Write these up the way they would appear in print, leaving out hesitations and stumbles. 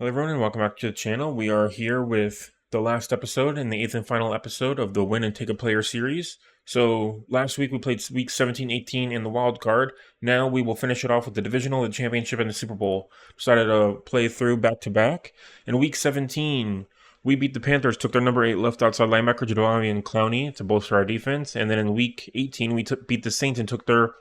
Hello everyone and welcome back to the channel. We are here with the last episode and the 8th and final episode of the Win and Take a Player series. So last week we played week 17, 18 in the wild card. Now we will finish it off with the divisional, the championship, and the Super Bowl. Decided to play through back to back. In week 17, we beat the Panthers, took their number 8 left outside linebacker, Jadeveon Clowney, to bolster our defense. And then in week 18, we beat the Saints and took their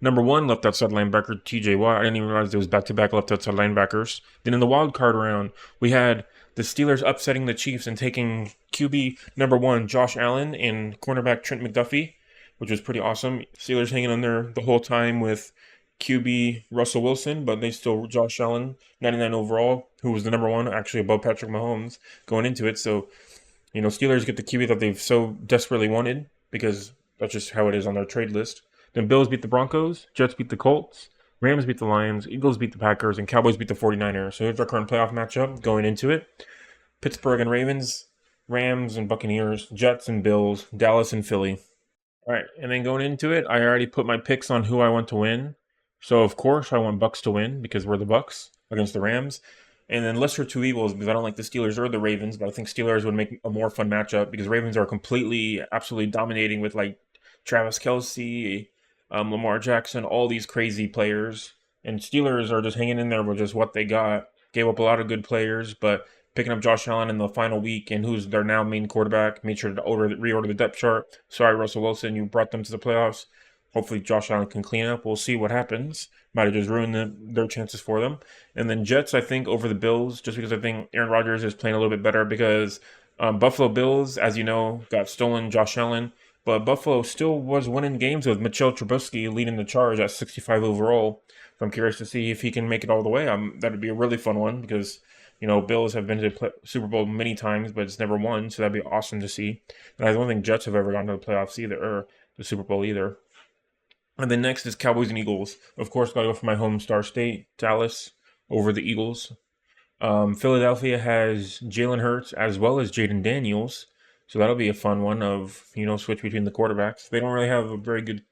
number 1 left outside linebacker, TJ Watt. I didn't even realize there was back-to-back left outside linebackers. Then in the wild card round, we had the Steelers upsetting the Chiefs and taking QB number 1, Josh Allen, and cornerback Trent McDuffie, which was pretty awesome. Steelers hanging on there the whole time with QB Russell Wilson, but they still Josh Allen, 99 overall, who was the number 1, actually above Patrick Mahomes going into it. So, Steelers get the QB that they've so desperately wanted because that's just how it is on their trade list. Then Bills beat the Broncos, Jets beat the Colts, Rams beat the Lions, Eagles beat the Packers, and Cowboys beat the 49ers. So here's our current playoff matchup going into it. Pittsburgh and Ravens, Rams and Buccaneers, Jets and Bills, Dallas and Philly. All right, and then going into it, I already put my picks on who I want to win. So of course I want Bucks to win because we're the Bucks against the Rams. And then lesser two evils because I don't like the Steelers or the Ravens, but I think Steelers would make a more fun matchup because Ravens are absolutely dominating with like Travis Kelce, Lamar Jackson, all these crazy players. And Steelers are just hanging in there with just what they got. Gave up a lot of good players, but picking up Josh Allen in the final week and who's their now main quarterback, made sure to reorder the depth chart. Sorry, Russell Wilson, you brought them to the playoffs. Hopefully Josh Allen can clean up. We'll see what happens. Might have just ruined their chances for them. And then Jets, I think, over the Bills, just because I think Aaron Rodgers is playing a little bit better because Buffalo Bills, as you know, got stolen Josh Allen. But Buffalo still was winning games with Mitchell Trubisky leading the charge at 65 overall. So I'm curious to see if he can make it all the way. That would be a really fun one because, Bills have been to the Super Bowl many times, but it's never won. So that'd be awesome to see. And I don't think Jets have ever gotten to the playoffs either, or the Super Bowl either. And then next is Cowboys and Eagles. Of course, got to go for my home star state, Dallas, over the Eagles. Philadelphia has Jalen Hurts as well as Jaden Daniels. So that'll be a fun one of, switch between the quarterbacks. They don't really have a very good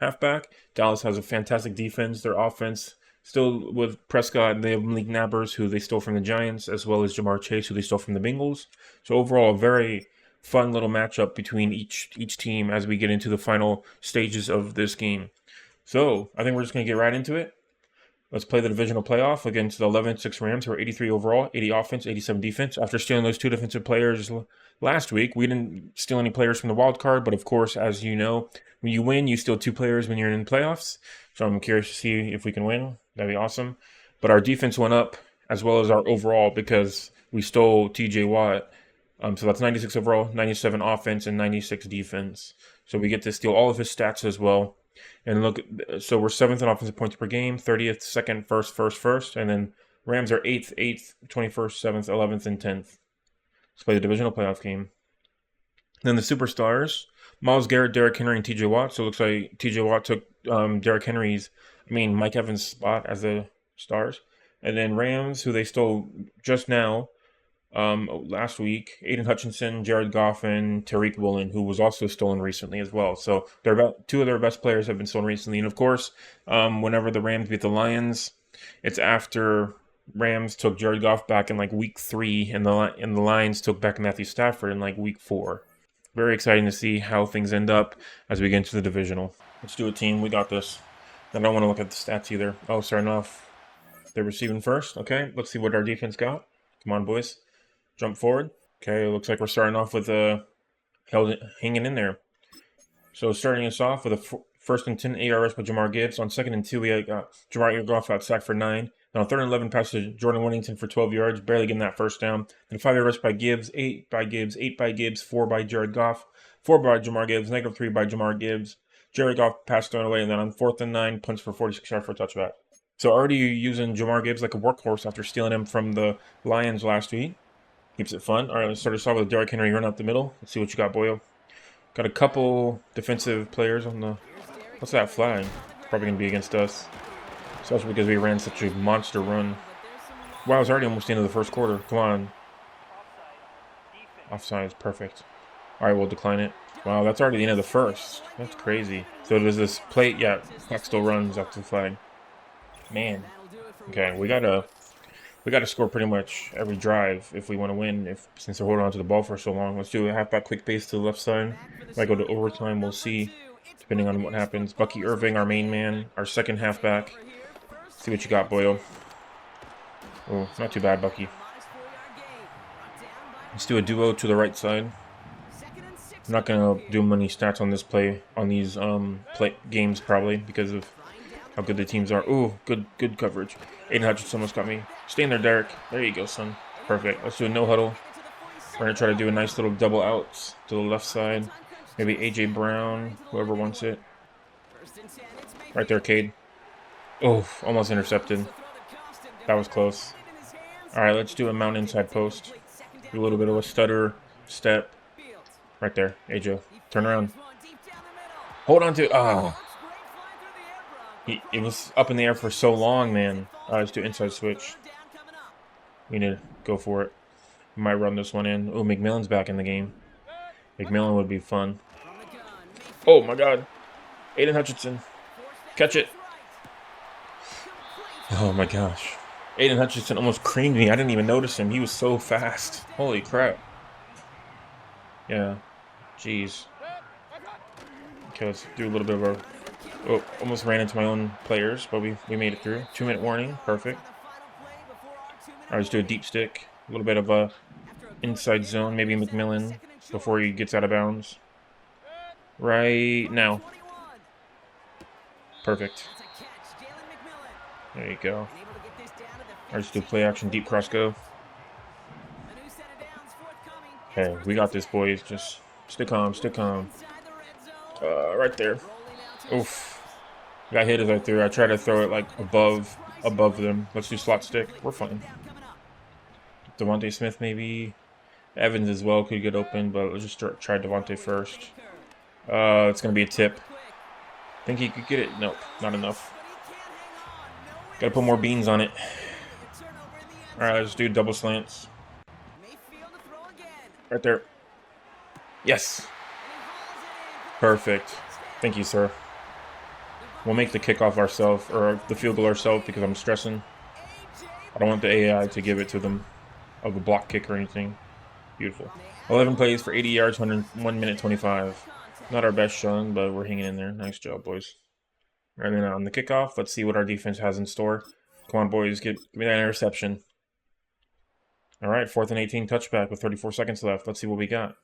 halfback. Dallas has a fantastic defense. Their offense, still with Prescott, they have Malik Nabers, who they stole from the Giants, as well as Jamar Chase, who they stole from the Bengals. So overall, a very fun little matchup between each team as we get into the final stages of this game. So I think we're just going to get right into it. Let's play the divisional playoff against the 11-6 Rams, who are 83 overall, 80 offense, 87 defense. After stealing those two defensive players last week, we didn't steal any players from the wild card, but of course, as you know, when you win, you steal two players when you're in the playoffs. So I'm curious to see if we can win. That'd be awesome. But our defense went up as well as our overall because we stole TJ Watt. So that's 96 overall, 97 offense, and 96 defense. So we get to steal all of his stats as well. And look, so we're 7th in offensive points per game, 30th, 2nd, 1st, and then Rams are 8th, 21st, 7th, 11th, and 10th. Let's play the divisional playoff game. Then the superstars, Myles Garrett, Derrick Henry, and TJ Watt. So it looks like TJ Watt took Mike Evans' spot as the stars. And then Rams, who they stole just now, last week, Aiden Hutchinson, Jared Goff, and Tariq Woolen, who was also stolen recently as well. So they're about two of their best players have been stolen recently. And of course, whenever the Rams beat the Lions, it's after Rams took Jared Goff back in like week 3, and the Lions took back Matthew Stafford in like week 4. Very exciting to see how things end up as we get into the divisional. Let's do a team. We got this. I don't want to look at the stats either. Oh, starting off, they're receiving first. Okay, let's see what our defense got. Come on, boys. Jump forward. Okay, it looks like we're starting off with hanging in there. So starting us off with a first and 10 ARS by Jamar Gibbs. On 2nd and 2, we got Jamar Goff out sacked for 9. Then on 3rd and 11, pass to Jordan Whittington for 12 yards, barely getting that first down. Then 5-yard rush by Gibbs, 8 by Gibbs, 8 by Gibbs, 4 by Jared Goff, 4 by Jamar Gibbs, -3 by Jamar Gibbs. Jared Goff passed thrown away, and then on 4th and 9, punts for 46 yards for a touchback. So already using Jamar Gibbs like a workhorse after stealing him from the Lions last week. Keeps it fun. All right, let's start us off with Derrick Henry run up the middle. Let's see what you got, boyo. Got a couple defensive players on the... What's that flag? Probably going to be against us. Especially because we ran such a monster run. Wow, it's already almost the end of the first quarter. Come on. Offside is perfect. All right, we'll decline it. Wow, that's already the end of the first. That's crazy. So does this plate? Yeah, clock still runs after the flag. Man. Okay, we got to We got to score pretty much every drive if we want to win. Since they're holding on to the ball for so long, let's do a halfback quick pace to the left side. Might go to overtime. We'll see, depending on what happens. Bucky Irving, our main man, our second halfback. See what you got, boyo. Oh, not too bad, Bucky. Let's do a duo to the right side. I'm not gonna do many stats on this play, on these games probably because of how good the teams are. Ooh, good coverage. Aiden Hutchinson almost got me. Stay in there, Derek. There you go, son. Perfect. Let's do a no huddle. We're gonna try to do a nice little double outs to the left side. Maybe AJ Brown, whoever wants it. Right there, Cade. Oh, almost intercepted. That was close. All right, let's do a mount inside post. Do a little bit of a stutter step. Right there, AJ. Turn around. Hold on to it. Oh. It was up in the air for so long, man. Let's do inside switch. We need to go for it. We might run this one in. Oh, McMillan's back in the game. McMillan would be fun. Oh, my God. Aiden Hutchinson. Catch it. Oh, my gosh. Aiden Hutchinson almost creamed me. I didn't even notice him. He was so fast. Holy crap. Yeah. Jeez. Okay, let's do a little bit of a... Oh, almost ran into my own players, but we made it through. 2-minute warning. Perfect. All right, let's do a deep stick. A little bit of a inside zone. Maybe McMillan before he gets out of bounds. Right now. Perfect. There you go. All right, let's do play action, deep cross go. Hey, we got this, boys. Just stick calm, stick calm. Right there. Oof. Got hit as I threw. I tried to throw it like above them. Let's do slot stick. We're fine. Devontae Smith maybe. Evans as well could get open, but let's just try Devontae first. It's gonna be a tip. Think he could get it? Nope, not enough. Gotta put more beans on it. All right, let's do double slants. Right there. Yes. Perfect. Thank you, sir. We'll make the kickoff ourselves, or the field goal ourselves, because I'm stressing. I don't want the AI to give it to them of a block kick or anything. Beautiful. 11 plays for 80 yards, 1 minute 25. Not our best showing, but we're hanging in there. Nice job, boys. Right now on the kickoff, let's see what our defense has in store. Come on, boys, give me that interception. All right, 4th and 18 touchback with 34 seconds left. Let's see what we got.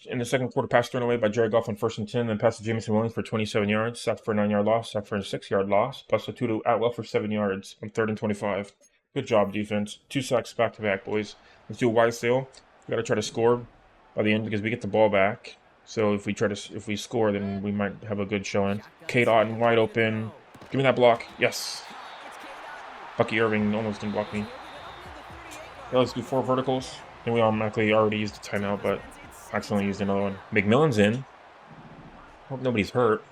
In the second quarter, pass thrown away by Jared Goff on 1st and 10, then pass to Jameson Williams for 27 yards, sack for a 9-yard loss, sack for a 6-yard loss, plus a 2 to Atwell for 7 yards on 3rd and 25. Good job, defense. 2 sacks back-to-back, boys. Let's do a wide sale. We got to try to score by the end because we get the ball back. So if we score, then we might have a good showing. Cade Otton wide open. Give me that block. Yes. Bucky Irving almost didn't block me. Yeah, let's do 4 verticals. And we automatically already used the timeout, but accidentally used another one. McMillan's in. Hope nobody's hurt.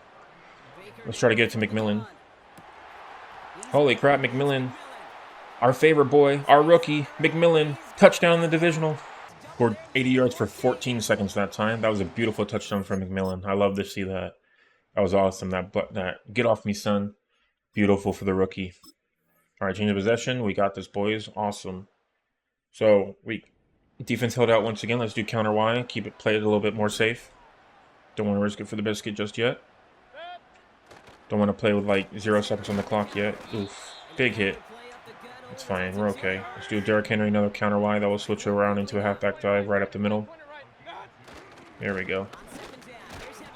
Let's try to get it to McMillan. Holy crap, McMillan. Our favorite boy, our rookie, McMillan. Touchdown in the divisional. Scored 80 yards for 14 seconds that time. That was a beautiful touchdown from McMillan. I love to see that. That was awesome. That get off me, son. Beautiful for the rookie. All right, change of possession. We got this, boys. Awesome. So defense held out once again. Let's do counter Y. Keep it played a little bit more safe. Don't want to risk it for the biscuit just yet. Don't want to play with like 0 seconds on the clock yet. Oof. Big hit. It's fine. We're okay. Let's do Derrick Henry, another counter Y. That will switch around into a halfback dive right up the middle. There we go.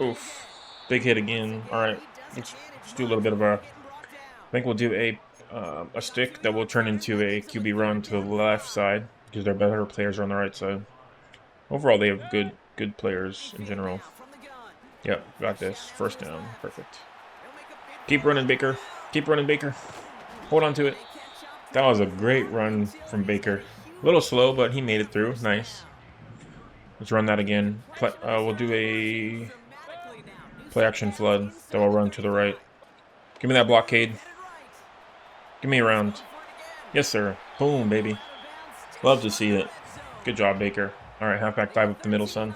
Oof. Big hit again. All right. Let's do a little bit of I think we'll do a stick that will turn into a QB run to the left side because their better players are on the right side. Overall, they have good players in general. Yep, got this. First down. Perfect. Keep running, Baker. Keep running, Baker. Hold on to it. That was a great run from Baker. A little slow, but he made it through. Nice. Let's run that again. We'll do a play action flood that will run to the right. Give me that blockade. Give me a round. Yes, sir. Boom, baby. Love to see it. Good job, Baker. All right, halfback dive up the middle, son.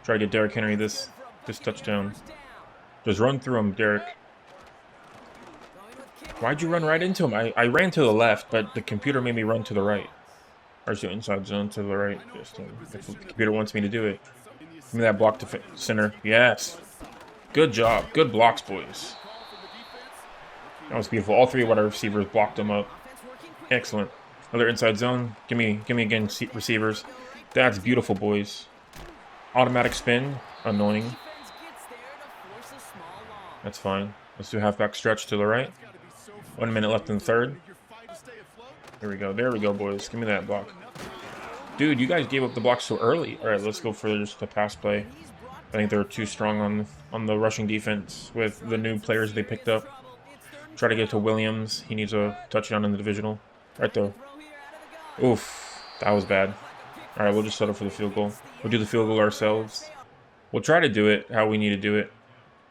Try to get Derrick Henry this touchdown. Just run through him, Derrick. Why'd you run right into him? I ran to the left, but the computer made me run to the right. Or to inside zone to the right. Just if the computer wants me to do it. Give me that block to center. Yes. Good job. Good blocks, boys. That was beautiful. All three of our receivers blocked them up. Excellent. Another inside zone. Give me again, receivers. That's beautiful, boys. Automatic spin. Annoying. That's fine. Let's do halfback stretch to the right. 1 minute left in the third. There we go. There we go, boys. Give me that block. Dude, you guys gave up the block so early. All right, let's go for just a pass play. I think they were too strong on the rushing defense with the new players they picked up. Try to get to Williams. He needs a touchdown in the divisional. Right there. Oof. That was bad. All right, we'll just settle for the field goal. We'll do the field goal ourselves. We'll try to do it how we need to do it.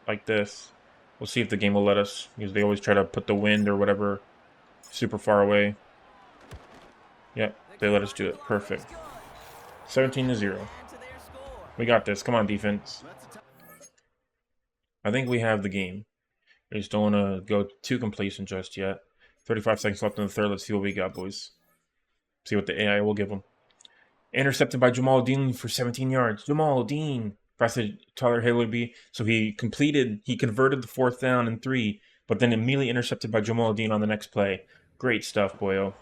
Like this. We'll see if the game will let us. Because they always try to put the wind or whatever super far away. Yep, they let us do it. Perfect. 17-0. We got this. Come on, defense. I think we have the game. We just don't want to go too complacent just yet. 35 seconds left in the third. Let's see what we got, boys. See what the AI will give them. Intercepted by Jamal Dean for 17 yards. Jamal Dean. Faster Tyler Hillaby. So he converted the 4th down and 3, but then immediately intercepted by Jamal Dean on the next play. Great stuff, boyo.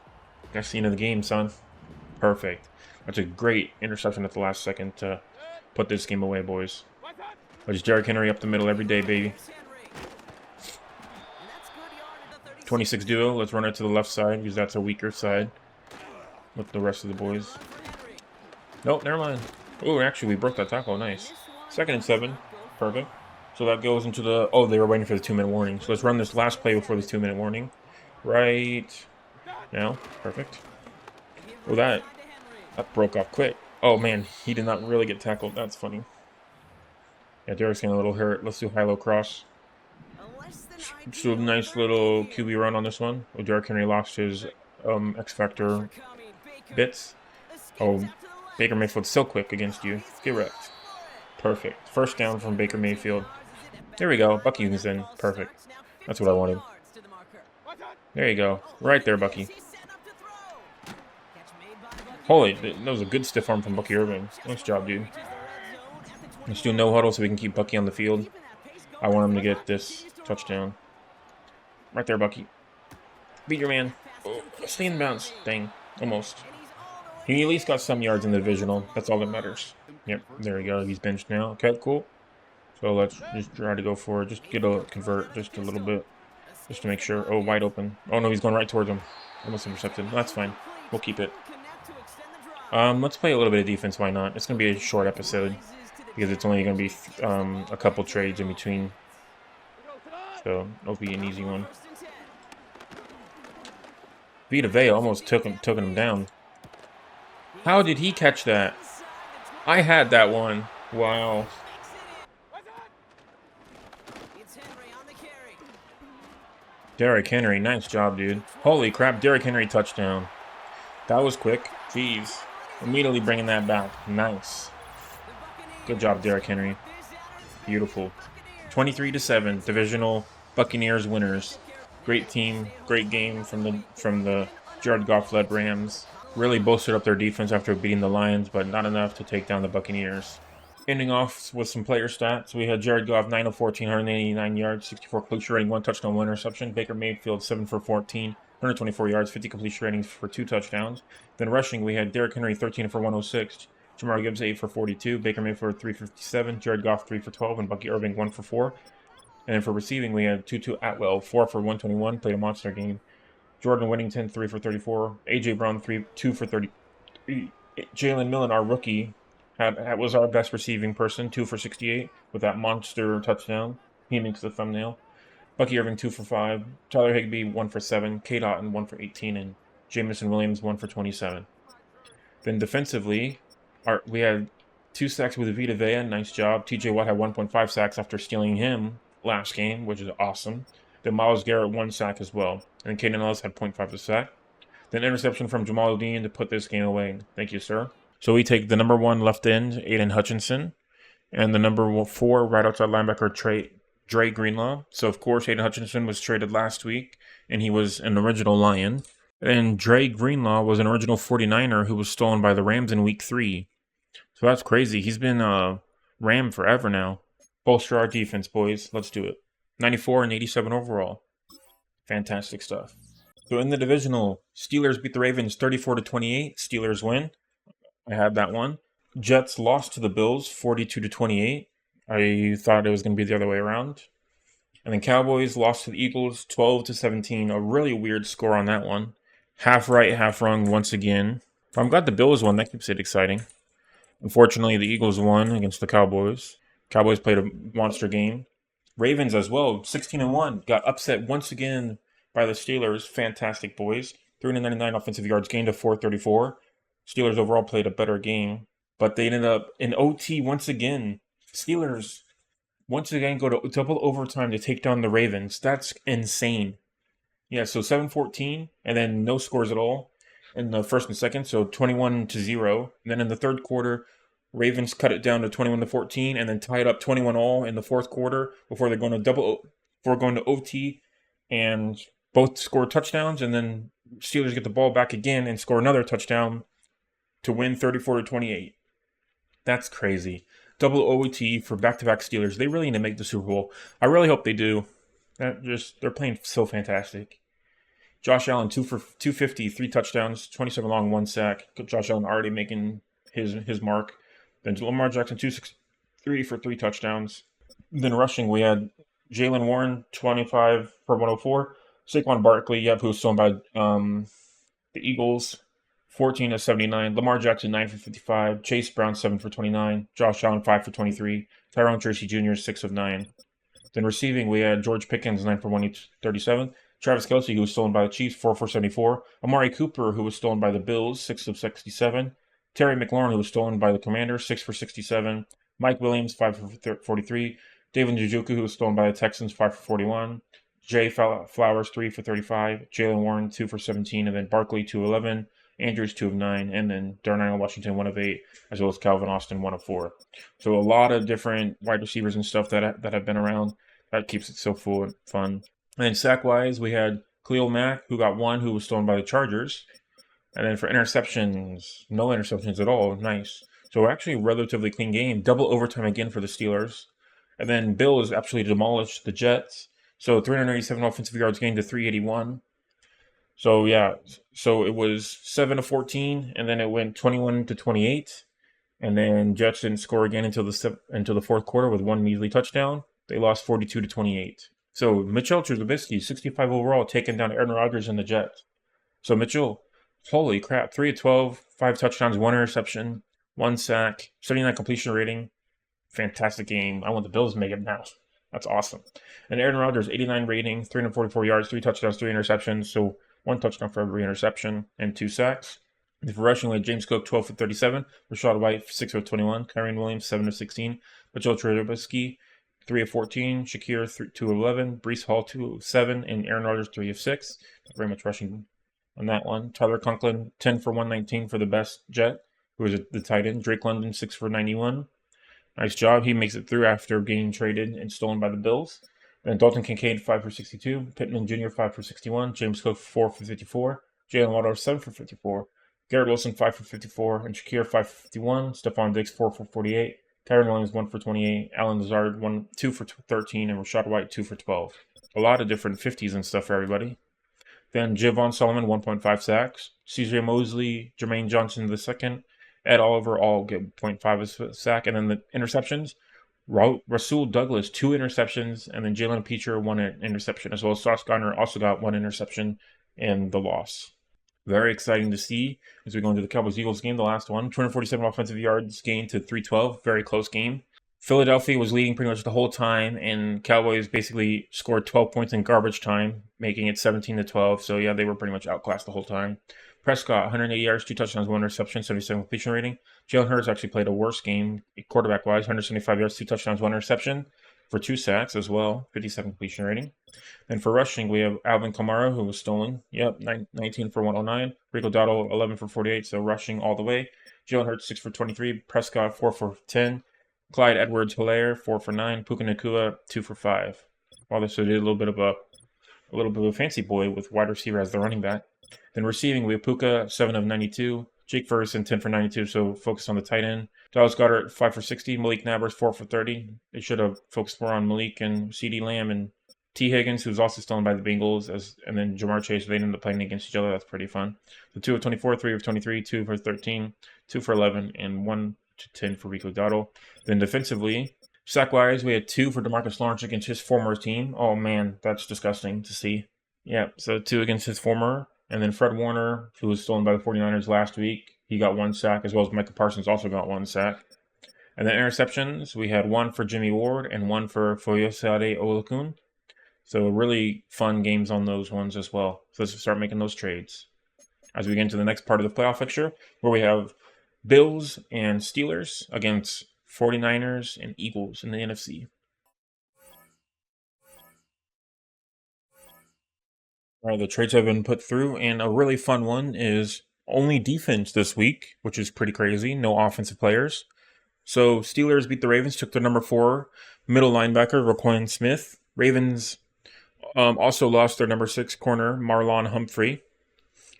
Next scene of the game, son. Perfect. That's a great interception at the last second to put this game away, boys. There's Derrick Henry up the middle every day, baby. 26 duo. Let's run it to the left side because that's a weaker side with the rest of the boys. Nope, never mind. Oh, actually, we broke that tackle. Nice. 2nd and 7. Perfect. So that goes into the... Oh, they were waiting for the 2-minute warning. So let's run this last play before this 2-minute warning. Right now. Perfect. Oh, that broke off quick. Oh, man. He did not really get tackled. That's funny. Yeah, Derek's getting a little hurt. Let's do high-low cross. Just a nice little QB run on this one. Oh, Derrick Henry lost his X-Factor bits. Oh, Baker Mayfield's so quick against you. Get wrecked. Perfect. First down from Baker Mayfield. There we go. Bucky's in. Perfect. That's what I wanted. There you go. Right there, Bucky. Holy, that was a good stiff arm from Bucky Irving. Nice job, dude. Let's do no huddle so we can keep Bucky on the field. I want him to get this touchdown. Right there, Bucky. Beat your man. Oh, stay in bounds. Dang. Almost. He at least got some yards in the divisional. That's all that matters. Yep, there we go. He's benched now. Okay, cool. So let's just try to go for it. Just get a convert just a little bit. Just to make sure. Oh, wide open. Oh, no, he's going right towards him. Almost intercepted. That's fine. We'll keep it. Let's play a little bit of defense. Why not? It's going to be a short episode. Because it's only going to be a couple trades in between. So it'll be an easy one. Vita Vea almost took him down. How did he catch that? I had that one. Wow. Derrick Henry, nice job, dude. Holy crap, Derrick Henry touchdown. That was quick. Jeez. Immediately bringing that back. Nice. Good job, Derrick Henry. Beautiful. 23-7, divisional Buccaneers winners. Great team, great game from the Jared Goff-led Rams. Really bolstered up their defense after beating the Lions, but not enough to take down the Buccaneers. Ending off with some player stats, we had Jared Goff 9 of 14, 189 yards, 64 completion rating, 1 touchdown, 1 interception. Baker Mayfield 7 for 14, 124 yards, 50 completion ratings for 2 touchdowns. Then rushing, we had Derrick Henry 13 for 106, Jamar Gibbs 8 for 42, Baker Mayfield 357, Jared Goff 3 for 12, and Bucky Irving 1 for 4. And then for receiving, we had Tutu Atwell 4 for 121, played a monster game. Jordan Whittington 3 for 34, AJ Brown 2 for 30. Jalen Millen, our rookie, was our best receiving person, 2 for 68 with that monster touchdown. He makes the thumbnail. Bucky Irving 2 for 5, Tyler Higbee 1 for 7, Kate Otten 1 for 18, and Jamison Williams 1 for 27. Then defensively, we had 2 sacks with Vita Vea, nice job. TJ Watt had 1.5 sacks after stealing him last game, which is awesome. Then Myles Garrett 1 sack as well. And Caden Ellis had 0.5 sack. Then interception from Jamal Dean to put this game away. Thank you, sir. So we take the number 1 left end, Aiden Hutchinson, and the number 4 right outside linebacker, Dre Greenlaw. So, of course, Aiden Hutchinson was traded last week, and he was an original Lion. And Dre Greenlaw was an original 49er who was stolen by the Rams in Week 3. So that's crazy. He's been a Ram forever now. Bolster our defense, boys. Let's do it. 94 and 87 overall. Fantastic stuff. So in the divisional, Steelers beat the Ravens 34-28. Steelers win. I had that one. Jets lost to the Bills 42-28. I thought it was going to be the other way around. And then Cowboys lost to the Eagles 12-17. A really weird score on that one. Half right, half wrong once again. But I'm glad the Bills won. That keeps it exciting. Unfortunately, the Eagles won against the Cowboys. Cowboys played a monster game. Ravens as well, 16-1. Got upset once again by the Steelers. Fantastic, boys. 399 offensive yards gained to 434. Steelers overall played a better game. But they ended up in OT once again. Steelers once again go to double overtime to take down the Ravens. That's insane. Yeah, so 7-14, and then no scores at all in the first and second, so 21-0. And then in the third quarter, Ravens cut it down to 21-14, and then tied up 21-all in the fourth quarter before going to OT, and both score touchdowns, and then Steelers get the ball back again and score another touchdown to win 34-28. That's crazy. Double OT for back-to-back Steelers. They really need to make the Super Bowl. I really hope they do. They're playing so fantastic. Josh Allen 2 for 250, 3 touchdowns, 27 long, 1 sack. Josh Allen already making his mark. Then Lamar Jackson 263 for 3 touchdowns. Then rushing, we had Jalen Warren 25 for 104. Saquon Barkley, who was stolen by the Eagles, 14-79. Lamar Jackson 9 for 55. Chase Brown 7 for 29. Josh Allen 5 for 23. Tyrone Tracy Jr. 6 of 9. Then receiving, we had George Pickens 9 for 137. Travis Kelce, who was stolen by the Chiefs, 4 for 74. Amari Cooper, who was stolen by the Bills, 6 of 67. Terry McLaurin, who was stolen by the Commanders, 6 for 67. Mike Williams, 5 for 43. David Njoku, who was stolen by the Texans, 5 for 41. Jay Flowers, 3 for 35. Jalen Warren, 2 for 17. And then Barkley, 2 of 11. Andrews, 2 of 9. And then Darnell Washington, 1 of 8. As well as Calvin Austin, 1 of 4. So a lot of different wide receivers and stuff that have been around. That keeps it so fun. And then sack-wise, we had Khalil Mack, who got 1, who was stolen by the Chargers. And then for interceptions, no interceptions at all. Nice. So actually a relatively clean game. Double overtime again for the Steelers. And then Bills absolutely demolished the Jets. So 387 offensive yards gained to 381. So yeah, so it was 7-14, and then it went 21-28. And then Jets didn't score again until the fourth quarter with 1 measly touchdown. They lost 42-28. So Mitchell Trubisky, 65 overall, taking down Aaron Rodgers and the Jets. So Mitchell, holy crap, 3 of 12, 5 touchdowns, 1 interception, 1 sack, 79 completion rating. Fantastic game. I want the Bills to make it now. That's awesome. And Aaron Rodgers, 89 rating, 344 yards, 3 touchdowns, 3 interceptions. So 1 touchdown for every interception and 2 sacks. And for rushing, we had James Cook, 12 for 37. Rashad White, 6 of 21. Kyren Williams, 7 of 16. Mitchell Trubisky, 3 of 14. Shakir, 2 of 11. Breece Hall, 2 of 7. And Aaron Rodgers, 3 of 6. Very much rushing on that one. Tyler Conklin, 10 for 119 for the best Jet, who was the tight end. Drake London, 6 for 91. Nice job. He makes it through after getting traded and stolen by the Bills. And Dalton Kincaid, 5 for 62. Pittman Jr., 5 for 61. James Cook, 4 for 54. Jalen Waddle, 7 for 54. Garrett Wilson, 5 for 54. And Shakir, 5 for 51. Stephon Diggs, 4 for 48. Kyren Williams, 1 for 28. Alan Lazard, 2 for 13. And Rashad White, 2 for 12. A lot of different 50s and stuff for everybody. Then Javon Solomon, 1.5 sacks. CJ Mosley, Jermaine Johnson II, Ed Oliver all get 0.5 sack. And then the interceptions, Rasul Douglas, 2 interceptions. And then Jalen Peacher, 1 interception. As well as Sauce Gardner also got 1 interception in the loss. Very exciting to see as we go into the Cowboys-Eagles game, the last one. 247 offensive yards gained to 312. Very close game. Philadelphia was leading pretty much the whole time, and Cowboys basically scored 12 points in garbage time, making it 17-12. So, yeah, they were pretty much outclassed the whole time. Prescott, 180 yards, 2 touchdowns, 1 interception, 77 completion rating. Jalen Hurts actually played a worse game quarterback-wise, 175 yards, 2 touchdowns, 1 interception for 2 sacks as well, 57 completion rating. And for rushing, we have Alvin Kamara, who was stolen. 19 for 109. Rico Dowdle, 11 for 48, so rushing all the way. Jalen Hurts, 6 for 23. Prescott, 4 for 10. Clyde Edwards-Helaire, 4 for 9. Puka Nacua, 2 for 5. Well, so they did a little bit of a a little bit of a fancy boy with wide receiver as the running back. Then receiving, we have Puka, 7 of 92. Jake Ferguson, 10 for 92, so focus on the tight end. Dallas Goedert, 5 for 60. Malik Nabers, 4 for 30. They should have focused more on Malik and CeeDee Lamb and T. Higgins, who's also still owned by the Bengals, and then Jamar Chase. They ended up playing against each other. That's pretty fun. So 2 of 24, 3 of 23, 2 for 13, 2 for 11, and 1 to 10 for Rico Dowdle. Then defensively, sack-wise, we had 2 for DeMarcus Lawrence against his former team. Oh, man, that's disgusting to see. Yeah, so 2 against his former. And then Fred Warner, who was stolen by the 49ers last week, he got 1 sack, as well as Micah Parsons also got 1 sack. And then interceptions, we had 1 for Jimmy Ward and 1 for Foyesade Olakun. So really fun games on those ones as well. So let's start making those trades. As we get into the next part of the playoff picture, where we have Bills and Steelers against 49ers and Eagles in the NFC. All right, the trades have been put through, and a really fun one is only defense this week, which is pretty crazy. No offensive players. So Steelers beat the Ravens, took their number 4 middle linebacker, Roquan Smith. Ravens also lost their number 6 corner, Marlon Humphrey.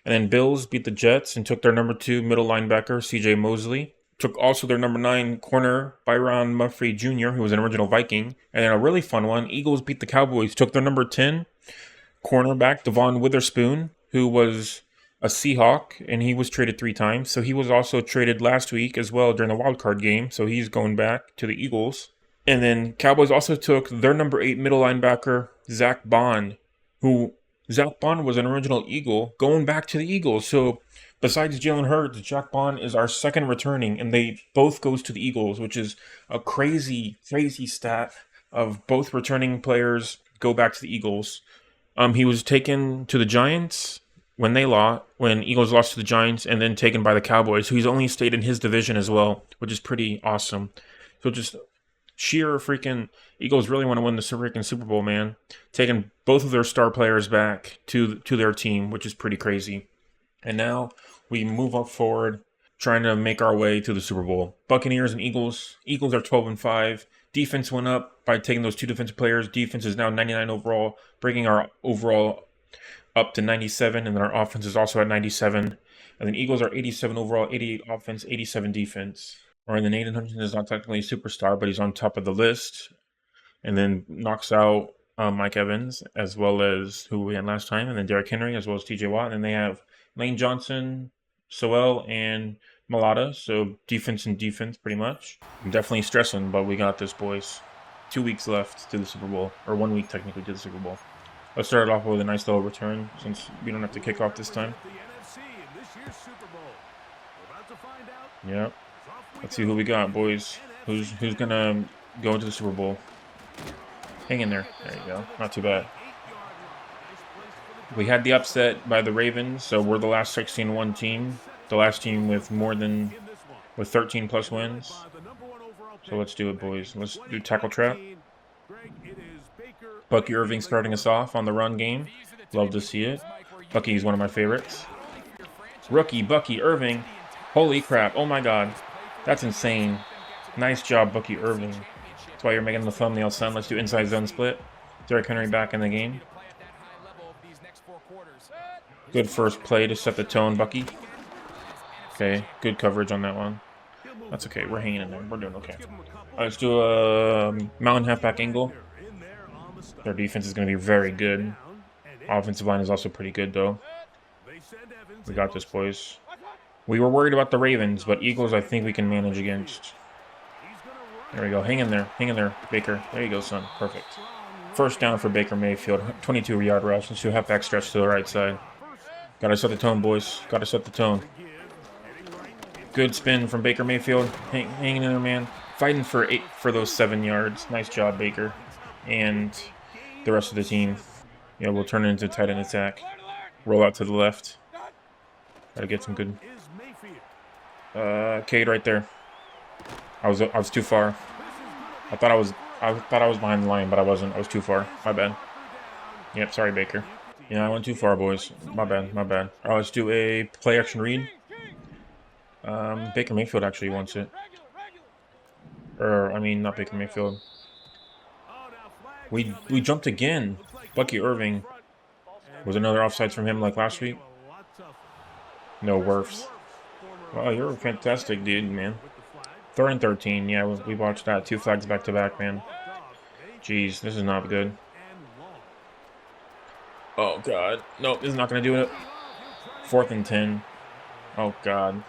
And then Bills beat the Jets and took their number 2 middle linebacker, CJ Mosley. Took also their number 9 corner, Byron Murphy Jr., who was an original Viking. And then a really fun one, Eagles beat the Cowboys, took their number 10 cornerback, Devon Witherspoon, who was a Seahawk, and he was traded 3 times. So he was also traded last week as well during the wild card game. So he's going back to the Eagles. And then Cowboys also took their number 8 middle linebacker, Zach Bond, Zach Bond was an original Eagle, going back to the Eagles. So besides Jalen Hurts, Zach Bond is our second returning, and they both goes to the Eagles, which is a crazy, crazy stat of both returning players go back to the Eagles. He was taken to the Giants when Eagles lost to the Giants, and then taken by the Cowboys. So he's only stayed in his division as well, which is pretty awesome. So just sheer freaking Eagles really want to win the freaking Super Bowl, man. Taking both of their star players back to their team, which is pretty crazy. And now we move up forward, trying to make our way to the Super Bowl. Buccaneers and Eagles. Eagles are 12-5. Defense went up by taking those 2 defensive players. Defense is now 99 overall, bringing our overall up to 97, and then our offense is also at 97. And then Eagles are 87 overall, 88 offense, 87 defense. Or then Nathan Hutchinson is not technically a superstar, but he's on top of the list. And then knocks out Mike Evans, as well as who we had last time, and then Derrick Henry, as well as TJ Watt. And they have Lane Johnson, Sewell, and Malata. So defense and defense, pretty much. I'm definitely stressing, but we got this, boys. 2 weeks left to the Super Bowl, or 1 week technically to the Super Bowl. Let's start it off with a nice little return, since we don't have to kick off this time. Yeah. Let's see who we got, boys. Who's gonna go into the Super Bowl? Hang in there. There you go. Not too bad. We had the upset by the Ravens, so we're the last 16-1 team. The last team with 13 plus wins. So let's do it, boys. Let's do tackle trap. Bucky Irving starting us off on the run game. Love to see it. Bucky is one of my favorites. Rookie Bucky Irving. Holy crap. Oh my god. That's insane. Nice job, Bucky Irving. That's why you're making the thumbnail, son. Let's do inside zone split. Derrick Henry back in the game. Good first play to set the tone, Bucky. Okay, good coverage on that one. That's okay. We're hanging in there. We're doing okay. Let's do a mountain halfback angle. Their defense is going to be very good. Offensive line is also pretty good, though. We got this, boys. We were worried about the Ravens, but Eagles I think we can manage against. There we go. Hang in there, Baker. There you go, son. Perfect. First down for Baker Mayfield. 22-yard rush. Let's do a halfback stretch to the right side. Gotta set the tone, boys. Gotta set the tone. Good spin from Baker Mayfield. Hanging in there, man. Fighting for those 7 yards. Nice job, Baker. And the rest of the team. Yeah, we'll turn it into tight end attack. Roll out to the left. Gotta get some good. Cade right there. I was too far. I thought I was behind the line, but I wasn't. I was too far. My bad. Yep, sorry, Baker. Yeah, I went too far, boys. My bad. All right, let's do a play action read. Baker Mayfield actually wants it. Not Baker Mayfield. We jumped again. Bucky Irving. Was another offsides from him like last week? No worfs. Wow, you're fantastic, dude, man. 3rd and 13. Yeah, we watched that. 2 flags back to back, man. Jeez, this is not good. Oh, God. Nope, this is not going to do it. 4th and 10. Oh, God.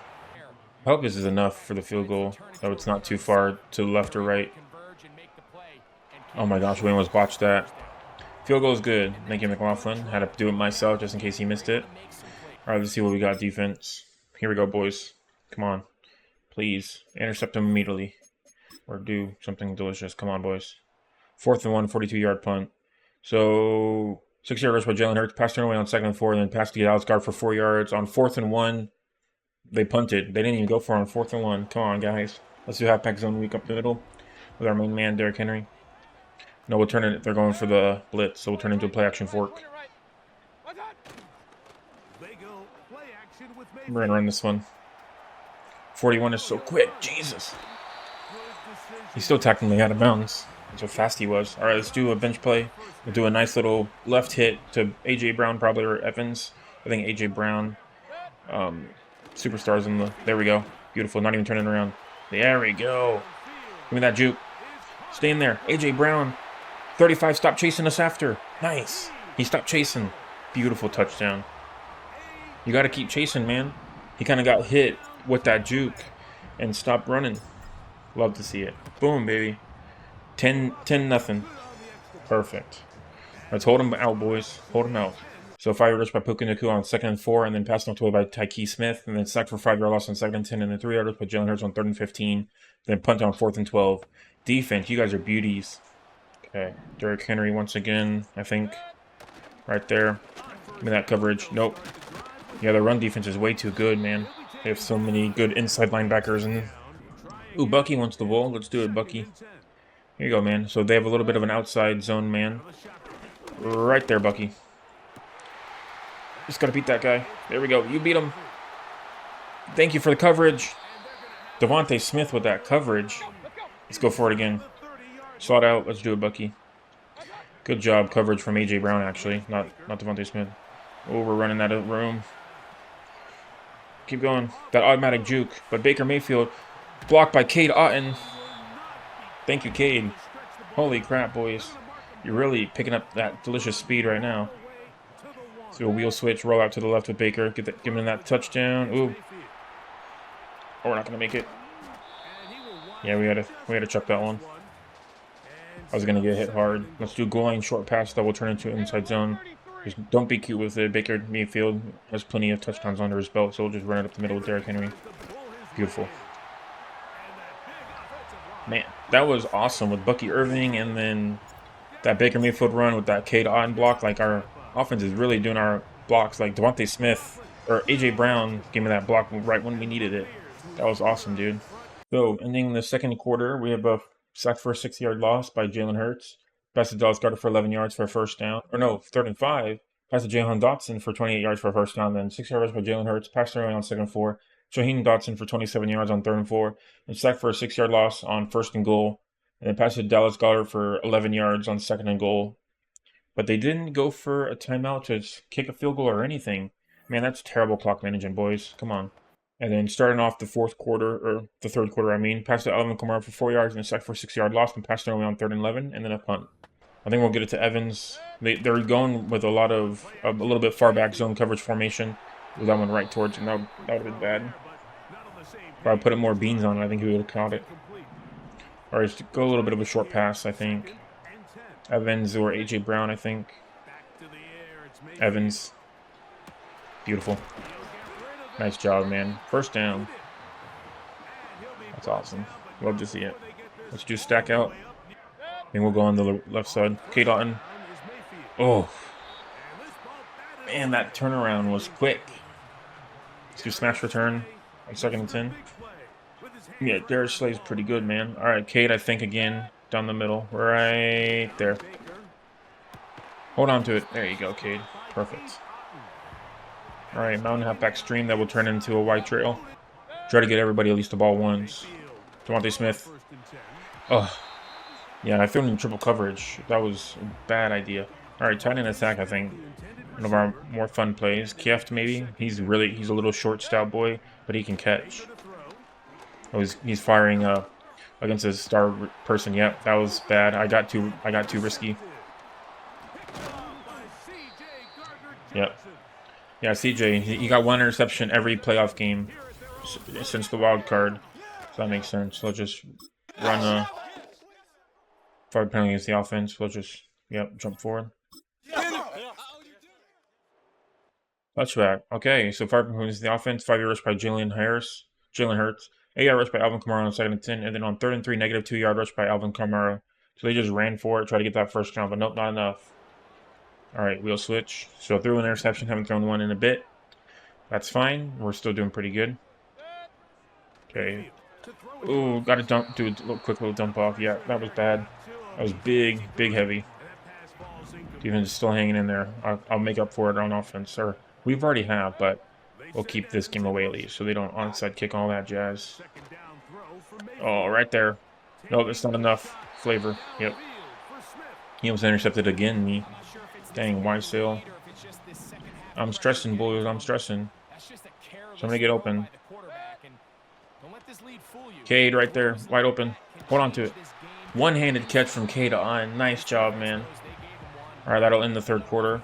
I hope this is enough for the field goal, so it's not too far to the left or right. Oh, my gosh, we almost botched that. Field goal is good. Thank you, McLaughlin. Had to do it myself just in case he missed it. All right, let's see what we got defense. Here we go, boys. Come on. Please. Intercept him immediately. Or do something delicious. Come on, boys. 4th and 1, 42-yard punt. So 6-yard rush by Jalen Hurts. Pass turn away on 2nd and 4, and then pass to the Dallas guard for 4 yards. On 4th and 1, they punted. They didn't even go for it on 4th and 1. Come on, guys. Let's do halfback zone week up the middle with our main man, Derrick Henry. No, we'll turn it. They're going for the blitz, so we'll turn it into a play action fork. We're going to run this one. 41 is so quick. Jesus. He's still technically out of bounds. That's how fast he was. All right, let's do a bench play. We'll do a nice little left hit to A.J. Brown, probably, or Evans. I think A.J. Brown. Superstars in the... There we go. Beautiful. Not even turning around. There we go. Give me that juke. Stay in there. A.J. Brown. 35, stop chasing us after. Nice. He stopped chasing. Beautiful touchdown. You got to keep chasing, man. He kind of got hit with that juke and stopped running. Love to see it. Boom, baby. 10-0. Perfect. Let's hold him out, boys. Hold him out. So 5-yard rush by Puka Nacua on 2nd and 4, and then passed knocked away by Tyke Smith, and then sacked for 5-yard loss on 2nd and 10, and then 3-yard rush by Jalen Hurts on 3rd and 15, then punt on 4th and 12. Defense, you guys are beauties. Okay, Derrick Henry once again, I think. Right there. Give me that coverage. Nope. Yeah, the run defense is way too good, man. They have so many good inside linebackers. And ooh, Bucky wants the ball. Let's do it, Bucky. Here you go, man. So they have a little bit of an outside zone man. Right there, Bucky. Just got to beat that guy. There we go. You beat him. Thank you for the coverage. Devontae Smith with that coverage. Let's go for it again. Slot out. Let's do it, Bucky. Good job. Coverage from A.J. Brown, actually. Not Devontae Smith. Oh, we're running out of room. Keep going. That automatic juke. But Baker Mayfield blocked by Cade Otton. Thank you, Cade. Holy crap, boys. You're really picking up that delicious speed right now. Let's do a wheel switch. Roll out to the left with Baker. Give him that touchdown. Ooh. Oh, we're not going to make it. Yeah, we had to chuck that one. I was going to get hit hard. Let's do goal line short pass that will turn into an inside zone. Just don't be cute with it. Baker Mayfield has plenty of touchdowns under his belt, so we'll just run it up the middle with Derrick Henry. Beautiful. Man, that was awesome with Bucky Irving and then that Baker Mayfield run with that Cade Otton block. Like, our offense is really doing our blocks. Like, Devontae Smith or A.J. Brown gave me that block right when we needed it. That was awesome, dude. So, ending the second quarter, we have a sack for a 6-yard loss by Jalen Hurts. Pass to Dallas Goedert for 11 yards for a first down. Or no, 3rd and 5. Pass to Jahan Dotson for 28 yards for a first down. Then 6-yard rush by Jalen Hurts. Pass to on 2nd and 4. Shaheem Dotson for 27 yards on 3rd and 4. And sack for a 6-yard loss on 1st and goal. And then pass to Dallas Goedert for 11 yards on 2nd and goal. But they didn't go for a timeout to kick a field goal or anything. Man, that's terrible clock management, boys. Come on. And then starting off the 4th quarter, or the 3rd quarter, I mean, pass to Alvin Kamara for 4 yards and a sack for a 6-yard loss, and pass to away on 3rd and 11, and then a punt. I think we'll get it to Evans. They're going with a little bit far back zone coverage formation. With that one right towards him. That would have been bad. If I put more beans on it, I think he would have caught it. Or just go a little bit of a short pass, I think. Evans or A.J. Brown, I think. Evans. Beautiful. Nice job, man. First down. That's awesome. Love to see it. Let's just stack out. And we'll go on the left side. Cade Otton. Oh. Man, that turnaround was quick. Let's do smash return on 2nd and 10. Yeah, Darius Slay's pretty good, man. All right, Cade, I think, again. Down the middle. Right there. Hold on to it. There you go, Cade. Perfect. All right, mountain halfback stream that will turn into a wide trail. Try to get everybody at least the ball once. Devontae Smith. Oh. Yeah, I threw him in triple coverage. That was a bad idea. All right, tight end attack, I think. One of our more fun plays. Kieft, maybe. He's a little short, stout boy, but he can catch. Oh, he's firing against a star person. Yep, that was bad. I got too risky. Yep. Yeah, CJ, he got one interception every playoff game since the wild card. So that makes sense. We'll just run a forward penalty against the offense. We'll just, yep, jump forward. Touchback. Okay, so 5 points the offense, 5-yard rush by Jalen Hurts, 8-yard rush by Alvin Kamara on 2nd and 10, and then on 3rd and 3, negative 2-yard rush by Alvin Kamara. So they just ran for it, try to get that first down, but nope, not enough. All right, wheel switch. So threw an interception, haven't thrown one in a bit. That's fine. We're still doing pretty good. Okay. Ooh, got to do a quick little dump off. Yeah, that was bad. That was big, heavy. Defense is still hanging in there. I'll make up for it on offense, or we've already have, but we'll keep this game away at least, so they don't onside kick all that jazz. Oh, right there. No, that's not enough flavor. Yep. He was intercepted again, me. Dang, wide sail. I'm stressing, boys. I'm stressing. Somebody get open. Cade right there, wide open. Hold on to it. One-handed catch from Cade on. Nice job, man. All right, that'll end the 3rd quarter.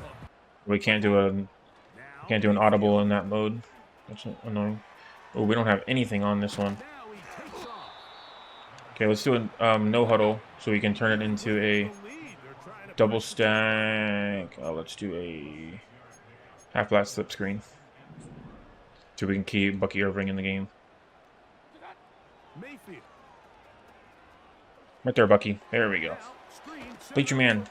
We can't do an audible in that mode. That's annoying. Oh, we don't have anything on this one. Okay, let's do a no huddle so we can turn it into a double stack. Let's do a half flat slip screen so we can keep Bucky Irving in the game. Right there, Bucky. There we go. Beat your man.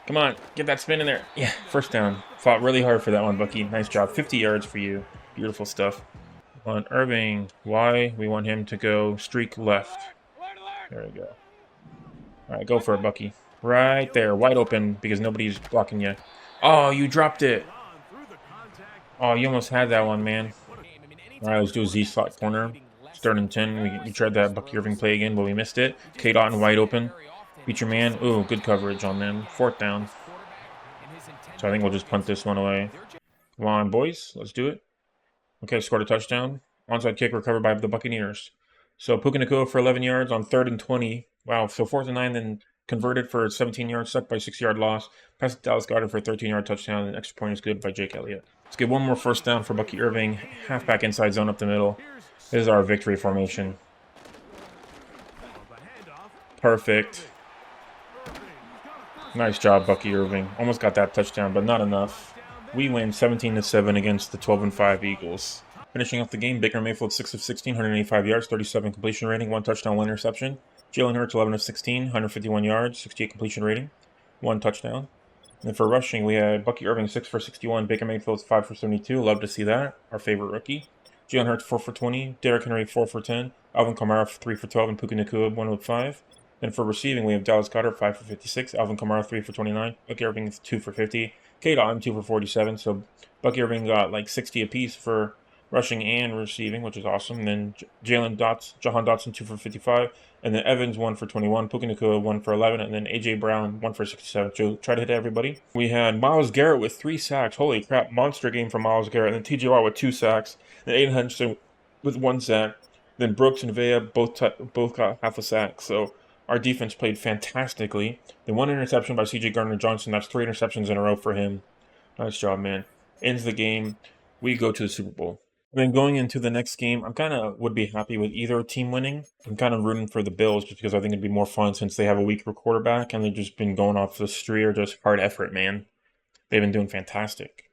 Come on, get that spin in there. Yeah, first down. Fought really hard for that one, Bucky. Nice job. 50 yards for you. Beautiful stuff. On Irving, why? We want him to go streak left. There we go. All right, go for it, Bucky. Right there, wide open because nobody's blocking you. Oh, you dropped it. Oh, you almost had that one, man. All right, let's do a Z slot corner. 3rd and 10. We tried that Bucky Irving play again, but we missed it. K. Dotton wide open. Beat your man. Ooh, good coverage on them. 4th down. So I think we'll just punt this one away. Come on, boys. Let's do it. Okay, scored a touchdown. Onside kick recovered by the Buccaneers. So Puka Nacua for 11 yards on 3rd and 20. Wow, so 4th and 9, then converted for 17 yards, sucked by 6-yard loss. Pass to Dallas Goedert for a 13-yard touchdown, and extra point is good by Jake Elliott. Let's get one more first down for Bucky Irving. Halfback inside zone up the middle. This is our victory formation. Perfect. Nice job, Bucky Irving. Almost got that touchdown, but not enough. We win 17-7 against the 12-5 Eagles. Finishing off the game, Baker Mayfield 6 of 16, 185 yards, 37 completion rating, 1 touchdown, 1 interception. Jalen Hurts 11 of 16, 151 yards, 68 completion rating, 1 touchdown. And then for rushing, we had Bucky Irving 6 for 61, Baker Mayfield 5 for 72. Love to see that. Our favorite rookie. Jalen Hurts 4 for 20, Derrick Henry 4 for 10, Alvin Kamara 3 for 12, and Puka Nacua 1 of 5. Then for receiving, we have Dallas Goedert 5 for 56, Alvin Kamara 3 for 29, Bucky Irving 2 for 50, K. Dotton 2 for 47. So Bucky Irving got like 60 apiece for rushing and receiving, which is awesome. And then Jahan Dotson 2 for 55, and then Evans 1 for 21, Puka Nacua 1 for 11, and then AJ Brown 1 for 67. So try to hit everybody. We had Myles Garrett with 3 sacks. Holy crap, monster game for Myles Garrett. And then TJ Watt with 2 sacks, and Aiden Hutchinson with 1 sack. Then Brooks and Vea both got half a sack. So our defense played fantastically. Then 1 interception by C.J. Gardner-Johnson. That's 3 interceptions in a row for him. Nice job, man. Ends the game. We go to the Super Bowl. Then going into the next game, I'm kind of would be happy with either team winning. I'm kind of rooting for the Bills just because I think it'd be more fun since they have a weaker quarterback and they've just been going off the street or just hard effort, man. They've been doing fantastic.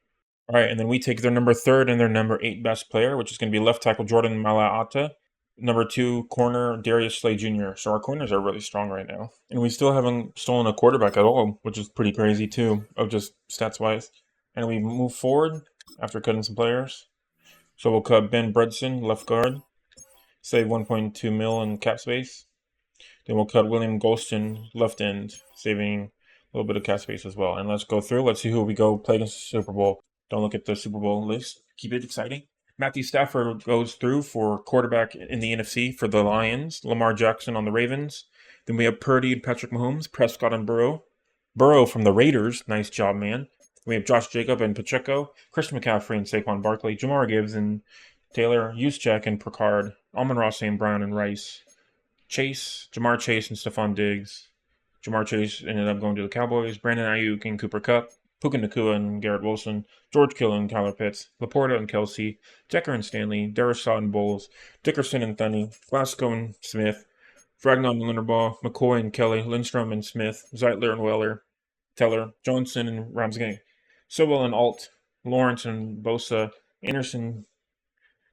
All right, and then we take their number 3rd and their number 8 best player, which is going to be left tackle Jordan Mailata. Number 2, corner Darius Slay Jr. So our corners are really strong right now. And we still haven't stolen a quarterback at all, which is pretty crazy too, of just stats-wise. And we move forward after cutting some players. So we'll cut Ben Bredson, left guard, save 1.2 mil in cap space. Then we'll cut William Golston, left end, saving a little bit of cap space as well. And let's go through. Let's see who we go play against the Super Bowl. Don't look at the Super Bowl list. Keep it exciting. Matthew Stafford goes through for quarterback in the NFC for the Lions. Lamar Jackson on the Ravens. Then we have Purdy and Patrick Mahomes, Prescott and Burrow. Burrow from the Raiders. Nice job, man. We have Josh Jacob and Pacheco, Christian McCaffrey and Saquon Barkley, Jamar Gibbs and Taylor, Juszczyk and Picard, Amon-Ra St. Brown and Rice, Jamar Chase and Stephon Diggs. Jamar Chase ended up going to the Cowboys, Brandon Ayuk and Cooper Kupp, Puka Nacua and Garrett Wilson, George Kittle and Tyler Pitts, Laporta and Kelsey, Decker and Stanley, Darisaw and Bowles, Dickerson and Thuney, Glasgow and Smith, Fragnon and Linderbaugh, McCoy and Kelly, Lindstrom and Smith, Zeitler and Weller, Teller, Johnson and Ramsgate, Sowell and Alt, Lawrence and Bosa, Anderson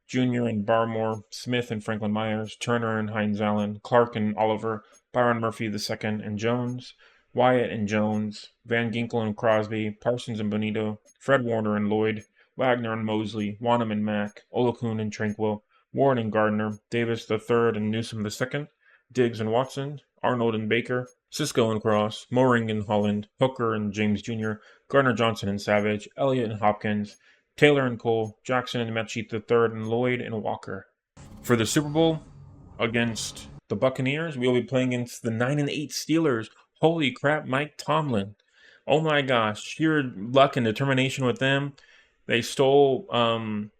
Jr. and Barmore, Smith and Franklin Myers, Turner and Hines Allen, Clark and Oliver, Byron Murphy II and Jones, Wyatt and Jones, Van Ginkel and Crosby, Parsons and Bonito, Fred Warner and Lloyd, Wagner and Mosley, Wanham and Mack, Olakun and Tranquil, Warren and Gardner, Davis III and Newsom II, Diggs and Watson, Arnold and Baker, Cisco and Cross, Moring and Holland, Hooker and James Jr., Gardner Johnson and Savage, Elliott and Hopkins, Taylor and Cole, Jackson and Mechie III, and Lloyd and Walker. For the Super Bowl against the Buccaneers, we will be playing against the 9-8 Steelers. Holy crap, Mike Tomlin. Oh my gosh, sheer luck and determination with them. They stole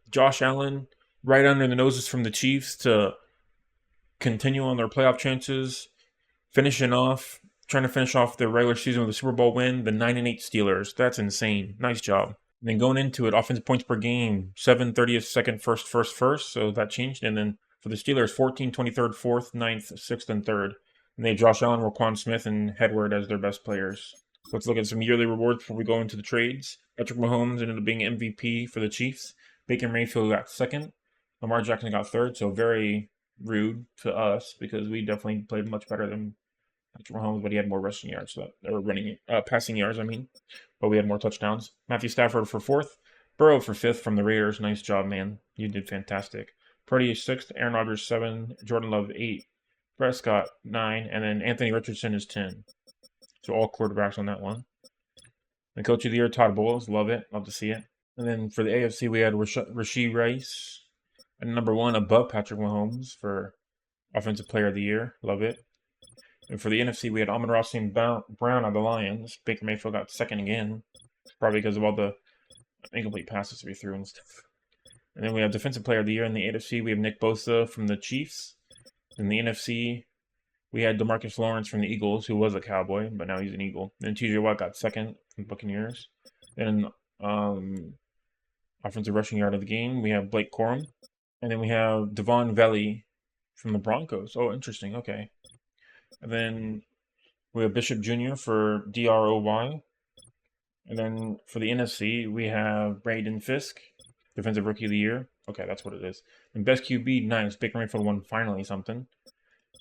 Josh Allen right under the noses from the Chiefs to continue on their playoff chances, trying to finish off the regular season with a Super Bowl win, the 9-8 Steelers. That's insane. Nice job. And then going into it, offensive points per game, 7, 30th, 2nd, 1st, so that changed. And then for the Steelers, 14, 23rd, 4th, 9th, 6th, and 3rd. And they have Josh Allen, Roquan Smith, and Hedward as their best players. Let's look at some yearly rewards before we go into the trades. Patrick Mahomes ended up being MVP for the Chiefs. Baker Mayfield got 2nd. Lamar Jackson got 3rd, so very rude to us because we definitely played much better than Patrick Mahomes, but he had more rushing yards, passing yards, but we had more touchdowns. Matthew Stafford for 4th, Burrow for 5th from the Raiders. Nice job, man. You did fantastic. Purdy 6th, Aaron Rodgers 7, Jordan Love 8, Prescott 9, and then Anthony Richardson is 10. So all quarterbacks on that one. The Coach of the Year, Todd Bowles. Love it. Love to see it. And then for the AFC, we had Rashee Rice at number 1 above Patrick Mahomes for Offensive Player of the Year. Love it. And for the NFC, we had Amon-Ra St. Brown of the Lions. Baker Mayfield got 2nd again, probably because of all the incomplete passes we threw and stuff. And then we have Defensive Player of the Year in the AFC. We have Nick Bosa from the Chiefs. In the NFC, we had DeMarcus Lawrence from the Eagles, who was a Cowboy, but now he's an Eagle. Then TJ Watt got 2nd from the Buccaneers. Then offensive rushing yard of the game, we have Blake Corum. And then we have Devon Valley from the Broncos. Oh, interesting. Okay. And then we have Bishop Jr. for DROY. And then for the NFC, we have Braden Fisk, Defensive Rookie of the Year. Okay, that's what it is. And Best QB, nice. Baker Mayfield won finally something.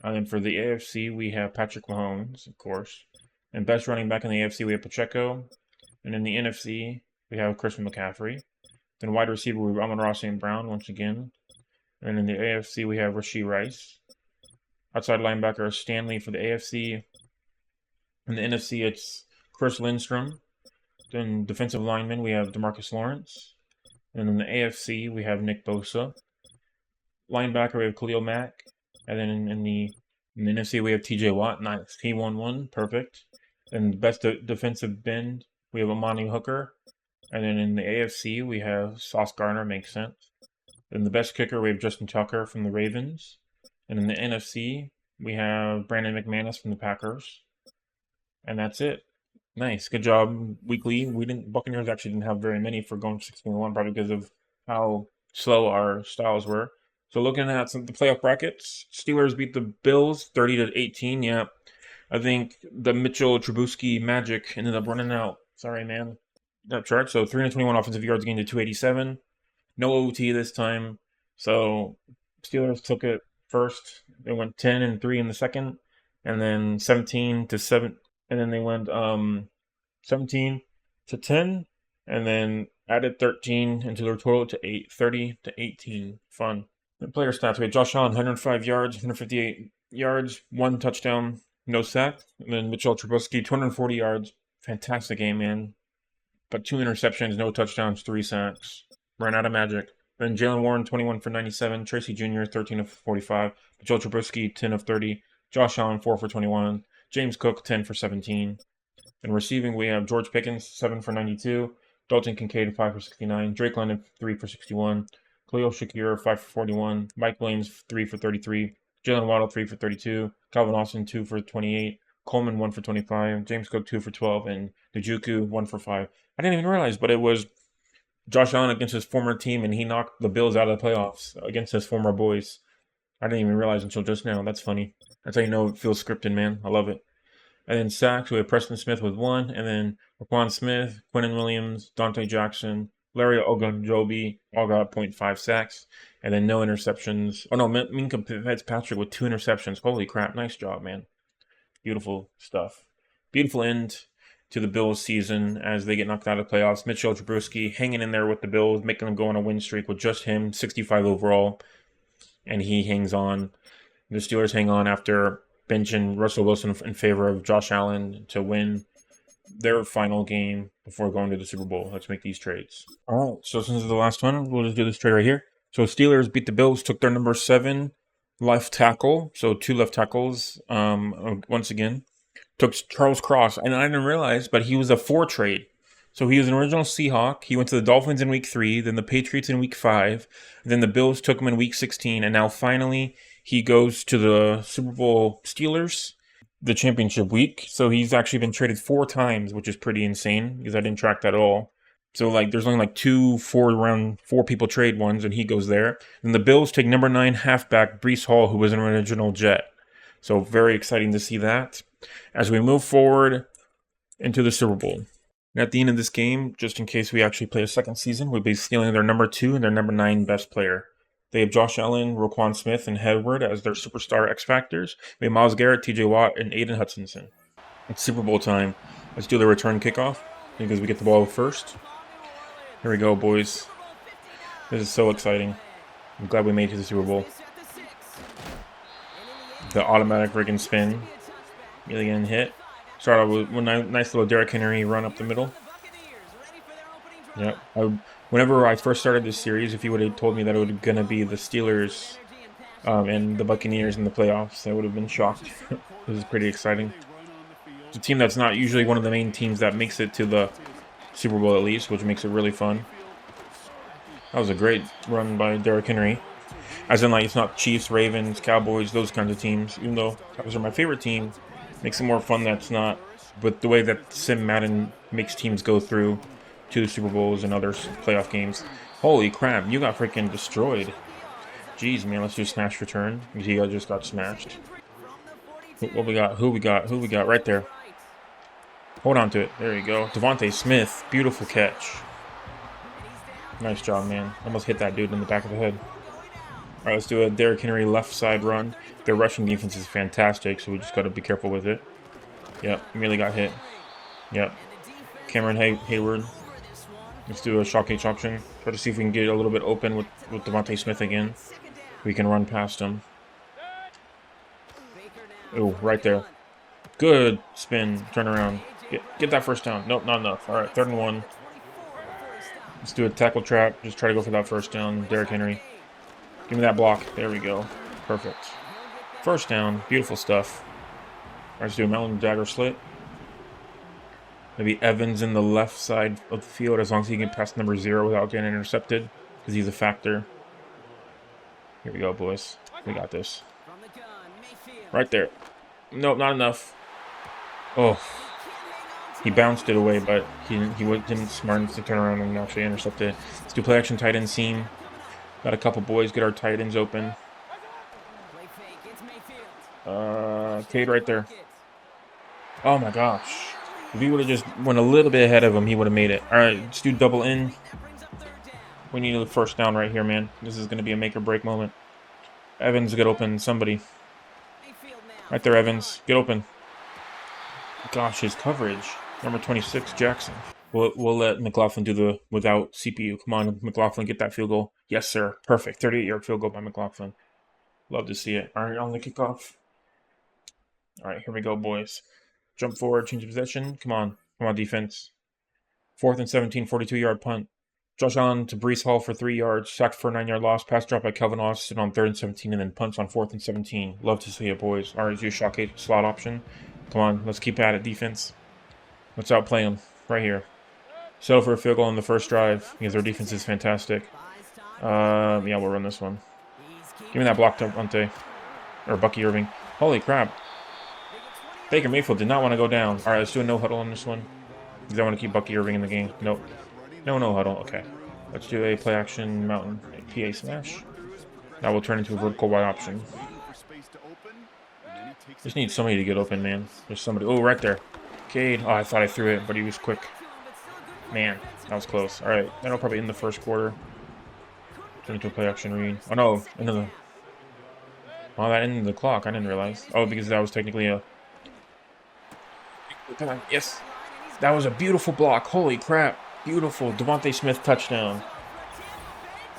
And then for the AFC, we have Patrick Mahomes, of course. And Best Running Back in the AFC, we have Pacheco. And in the NFC, we have Christian McCaffrey. Then wide receiver, we have Amon-Ra St. Brown once again. And in the AFC, we have Rashee Rice. Outside linebacker, Stanley for the AFC. In the NFC, it's Chris Lindstrom. Then defensive lineman, we have DeMarcus Lawrence. And in the AFC, we have Nick Bosa. Linebacker, we have Khalil Mack. And then in the NFC, we have TJ Watt. Nice. He won one. Perfect. And best defensive bend, we have Amani Hooker. And then in the AFC, we have Sauce Gardner. Makes sense. Then the best kicker, we have Justin Tucker from the Ravens. And in the NFC, we have Brandon McManus from the Packers. And that's it. Nice. Good job, weekly. Buccaneers actually didn't have very many for going 16-1, probably because of how slow our styles were. So looking at the playoff brackets, Steelers beat the Bills 30-18. Yeah, I think the Mitchell Trubisky magic ended up running out. Sorry, man. That chart. So 321 offensive yards gained to 287. No OT this time. So Steelers took it first. They went 10-3 in the second, and then 17-7. And then they went 17-10, and then added 13 into their total to 30-18. Fun. The player stats, we had Josh Allen, 105 yards, 158 yards, 1 touchdown, no sack. And then Mitchell Trubisky, 240 yards. Fantastic game, man. But 2 interceptions, no touchdowns, 3 sacks. Ran out of magic. Then Jalen Warren, 21 for 97. Tracy Jr., 13 of 45. Mitchell Trubisky, 10 of 30. Josh Allen, 4 for 21. James Cook, 10 for 17. In receiving, we have George Pickens, 7 for 92. Dalton Kincaid, 5 for 69. Drake London, 3 for 61. Khalil Shakir, 5 for 41. Mike Williams, 3 for 33. Jalen Waddle, 3 for 32. Calvin Austin, 2 for 28. Coleman, 1 for 25. James Cook, 2 for 12. And Njoku, 1 for 5. I didn't even realize, but it was Josh Allen against his former team, and he knocked the Bills out of the playoffs against his former boys. I didn't even realize until just now. That's funny. That's how you know it feels scripted, man. I love it. And then sacks, we have Preston Smith with 1, and then Raquan Smith, Quinnen Williams, Dante Jackson, Larry Ogunjobi all got 0.5 sacks, and then no interceptions. Oh no, Minkah Fitzpatrick with 2 interceptions. Holy crap, nice job, man. Beautiful stuff. Beautiful end to the Bills season as they get knocked out of the playoffs. Mitchell Trubisky hanging in there with the Bills, making them go on a win streak with just him, 65 overall, and he hangs on. The Steelers hang on after benching Russell Wilson in favor of Josh Allen to win their final game before going to the Super Bowl. Let's make these trades. All right, so since it's the last one, we'll just do this trade right here. So Steelers beat the Bills, took their number 7 left tackle, so 2 left tackles once again. Took Charles Cross, and I didn't realize, but he was a 4 trade. So he was an original Seahawk. He went to the Dolphins in week 3, then the Patriots in week 5, then the Bills took him in week 16, and now finally he goes to the Super Bowl Steelers, the championship week. So he's actually been traded 4 times, which is pretty insane because I didn't track that at all. So there's only 2 4 people trade ones, and he goes there. And the Bills take number 9 halfback Breece Hall, who was an original Jet. So very exciting to see that as we move forward into the Super Bowl. And at the end of this game, just in case we actually play a second season, we'll be stealing their number 2 and their number 9 best player. They have Josh Allen, Roquan Smith, and Hedward as their superstar X Factors. We have Myles Garrett, TJ Watt, and Aiden Hutchinson. It's Super Bowl time. Let's do the return kickoff because we get the ball first. Here we go, boys. This is so exciting. I'm glad we made it to the Super Bowl. The automatic friggin' spin. Really getting hit. Start out with a nice little Derrick Henry run up the middle. Yep. Whenever I first started this series, if you would have told me that it was going to be the Steelers and the Buccaneers in the playoffs, I would have been shocked. This is pretty exciting. It's a team that's not usually one of the main teams that makes it to the Super Bowl at least, which makes it really fun. That was a great run by Derrick Henry. As in, it's not Chiefs, Ravens, Cowboys, those kinds of teams. Even though those are my favorite team, makes it more fun that's not. But the way that Sim Madden makes teams go through to the Super Bowls and other playoff games. Holy crap, you got freaking destroyed. Jeez, man, let's do smash return. He just got smashed. What we got? Who we got? Right there. Hold on to it. There you go. Devontae Smith. Beautiful catch. Nice job, man. Almost hit that dude in the back of the head. All right, let's do a Derrick Henry left side run. Their rushing defense is fantastic, so we just got to be careful with it. Yep, really got hit. Yep. Cameron Hayward. Let's do a shock H option. Try to see if we can get a little bit open with Devontae Smith again. We can run past him. Oh, right there. Good spin. Turn around. Get that first down. Nope, not enough. All right, 3rd and 1. Let's do a tackle trap. Just try to go for that first down. Derrick Henry. Give me that block. There we go. Perfect. First down. Beautiful stuff. All right, let's do a mountain dagger slit. Maybe Evans in the left side of the field as long as he can pass number 0 without getting intercepted because he's a factor. Here we go, boys. We got this. Right there. Nope, not enough. Oh. He bounced it away, but he didn't smart enough to turn around and actually intercept it. Let's do play action tight end seam. Got a couple boys. Get our tight ends open. Cade right there. Oh my gosh. If he would have just went a little bit ahead of him, he would have made it. All right, let's do double in. We need the first down right here, man. This is going to be a make or break moment. Evans, get open. Somebody. Right there, Evans. Get open. Gosh, his coverage. Number 26, Jackson. We'll let McLaughlin do the without CPU. Come on, McLaughlin, get that field goal. Yes, sir. Perfect. 38-yard field goal by McLaughlin. Love to see it. All right, on the kickoff. All right, here we go, boys. Jump forward, change of possession. Come on, defense. 4th and 17, 42-yard punt. Josh Allen to Breece Hall for 3 yards. Sacked for a 9-yard loss. Pass drop by Calvin Austin on 3rd and 17, and then punts on 4th and 17. Love to see it, boys. All right, let's do a shock 8 slot option. Come on, let's keep at it, defense. Let's outplay them right here. Settle for a field goal on the first drive because their defense is fantastic. Yeah, we'll run this one. Give me that block to Monte. Or Bucky Irving. Holy crap. Baker Mayfield did not want to go down. All right, let's do a no huddle on this one. Because I want to keep Bucky Irving in the game. Nope. No huddle. Okay. Let's do a play action mountain PA smash. That will turn into a vertical wide option. Just need somebody to get open, man. There's somebody. Oh, right there. Cade. Oh, I thought I threw it, but he was quick. Man, that was close. All right, that'll probably end the first quarter. Turn into a play action read. Oh no, another. Oh, that ended the clock. I didn't realize. Oh, because that was technically a. Yes, that was a beautiful block. Holy crap, beautiful Devontae Smith touchdown.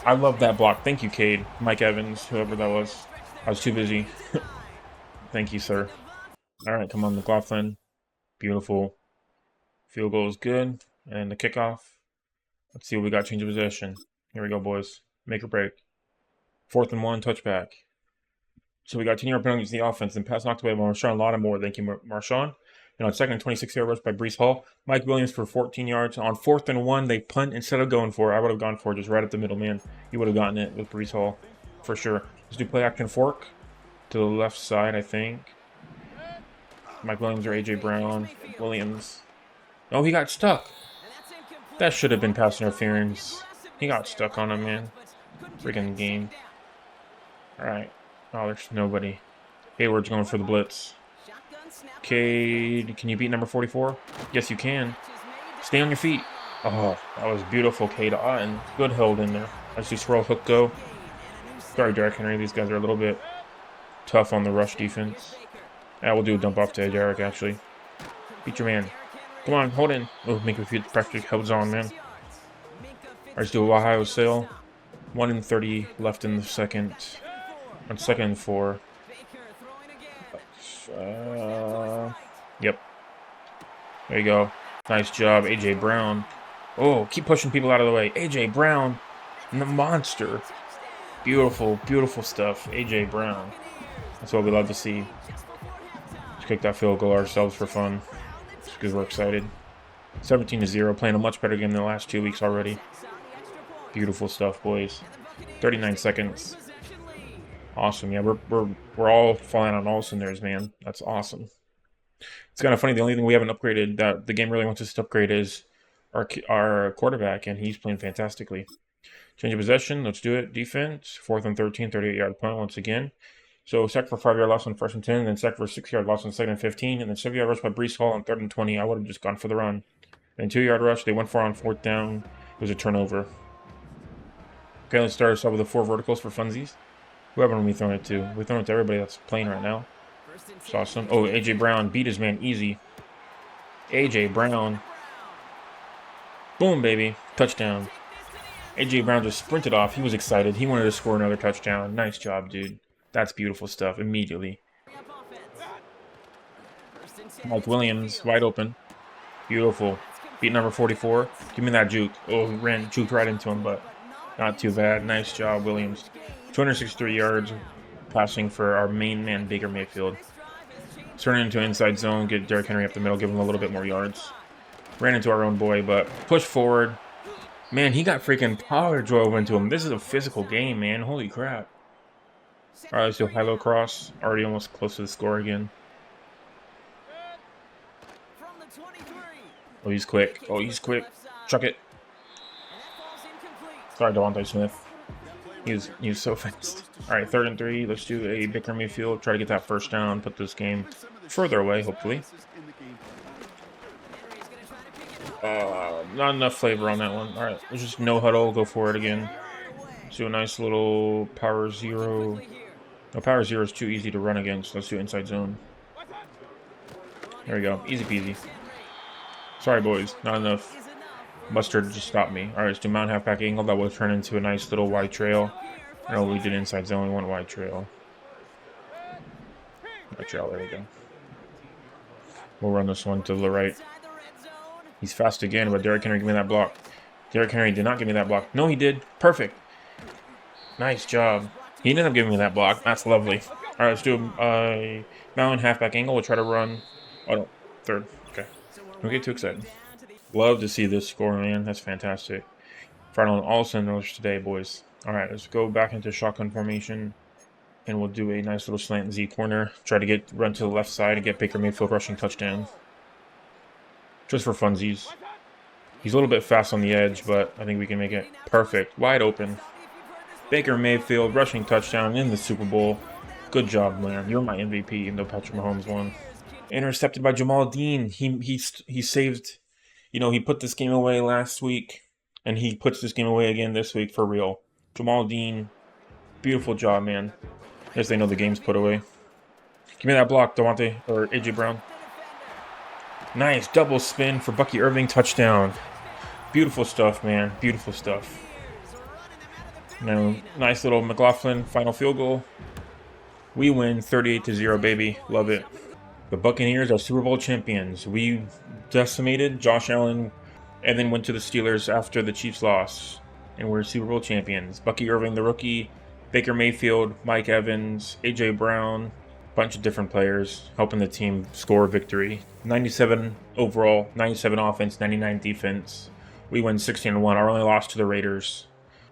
I love that block. Thank you, Cade, Mike Evans, whoever that was. I was too busy. Thank you, sir. All right, come on, McLaughlin. Beautiful. Field goal is good. And the kickoff. Let's see what we got. Change of possession. Here we go, boys. Make or break. 4th and 1, touchback. So we got 10-yard penalties in the offense. And pass knocked away by Marshawn Lattimore. Thank you, Marshawn. And on 2nd and 26-yard rush by Breece Hall. Mike Williams for 14 yards. On 4th and 1, they punt instead of going for it. I would have gone for it just right at the middle, man. You would have gotten it with Breece Hall. For sure. Let's do play action fork. To the left side, I think. Mike Williams or A.J. Brown. Williams. Oh, he got stuck. That should have been pass interference. He got stuck on him, man. Freaking game. Alright. Oh, there's nobody. Hayward's going for the blitz. Cade, can you beat number 44? Yes, you can. Stay on your feet. Oh, that was beautiful, Cade. And good hold in there. Let's do swirl hook go. Sorry, Derrick Henry. These guys are a little bit tough on the rush defense. Yeah, we'll do a dump off to Derrick, actually. Beat your man. Come on, hold in. Oh, make a few pressure holds on, man. Alright, let's do a Ohio Sale. 1 and 30 left in the second. On 2nd and 4. Yep. There you go. Nice job, A.J. Brown. Oh, keep pushing people out of the way. A.J. Brown, the monster. Beautiful, beautiful stuff. A.J. Brown. That's what we love to see. Let's kick that field goal ourselves for fun. Just because we're excited. 17-0, playing a much better game than the last 2 weeks already. Beautiful stuff, boys. 39 seconds. Awesome. Yeah, we're all falling on all cylinders, man. That's awesome. It's kind of funny. The only thing we haven't upgraded that the game really wants us to upgrade is our quarterback, and he's playing fantastically. Change of possession. Let's do it. Defense. 4th and 13, 38-yard punt once again. So sack for 5-yard loss on 1st and 10, and then sack for 6-yard loss on 2nd and 15, and then 7-yard rush by Breece Hall on 3rd and 20. I would have just gone for the run. Then 2-yard rush. They went for on 4th down. It was a turnover. Okay, let's start us off with the 4 verticals for funsies. Who haven't we thrown it to? We've thrown it to everybody that's playing right now. It's awesome. Oh, A.J. Brown beat his man easy. A.J. Brown. Boom, baby. Touchdown. A.J. Brown just sprinted off. He was excited. He wanted to score another touchdown. Nice job, dude. That's beautiful stuff. Immediately. Mike Williams, wide open. Beautiful. Beat number 44. Give me that juke. Oh, he juked right into him, but not too bad. Nice job, Williams. 263 yards passing for our main man, Baker Mayfield. Turn it into an inside zone, get Derrick Henry up the middle, give him a little bit more yards. Ran into our own boy, but push forward. Man, he got freaking power drove into him. This is a physical game, man. Holy crap. All right, let's do a high-low cross. Already almost close to the score again. Oh, he's quick. Oh, he's quick. Chuck it. Sorry, Devontae Smith. He was so fast. All right, 3rd and 3. Let's do a Baker Mayfield. Try to get that first down. Put this game further away, hopefully. Not enough flavor on that one. All right, let's just no huddle. Go for it again. Let's do a nice little power 0. No, power 0 is too easy to run against. Let's do inside zone. There we go. Easy peasy. Sorry, boys. Not enough mustard to just stop me. All right, let's do mount halfback angle. That will turn into a nice little wide trail. No, we did inside zone. We want wide trail. Wide trail. There we go. We'll run this one to the right. He's fast again, but Derrick Henry, give me that block. Derrick Henry did not give me that block. No, he did. Perfect. Nice job. He ended up giving me that block. That's lovely. All right, let's do a mountain halfback angle. We'll try to run. Oh, no. 3rd. Okay. Don't get too excited. Love to see this score, man. That's fantastic. Firing on all cylinders today, boys. All right, let's go back into shotgun formation, and we'll do a nice little slant Z corner. Try to run to the left side and get Baker Mayfield rushing touchdown. Just for funsies. He's a little bit fast on the edge, but I think we can make it perfect. Wide open. Baker Mayfield rushing touchdown in the Super Bowl. Good job, man. You're my MVP, even though Patrick Mahomes won. Intercepted by Jamal Dean. He saved, he put this game away last week, and he puts this game away again this week for real. Jamal Dean, beautiful job, man. Yes, they know the game's put away. Give me that block, Devontae, or AJ Brown. Nice double spin for Bucky Irving, touchdown. Beautiful stuff, man. Beautiful stuff. Now, nice little McLaughlin final field goal. We win 38-0, baby. Love it. The Buccaneers are Super Bowl champions. We decimated Josh Allen and then went to the Steelers after the Chiefs loss. And we're Super Bowl champions. Bucky Irving, the rookie, Baker Mayfield, Mike Evans, AJ Brown, bunch of different players helping the team score victory. 97 overall, 97 offense, 99 defense. We win 16-1. Our only loss to the Raiders.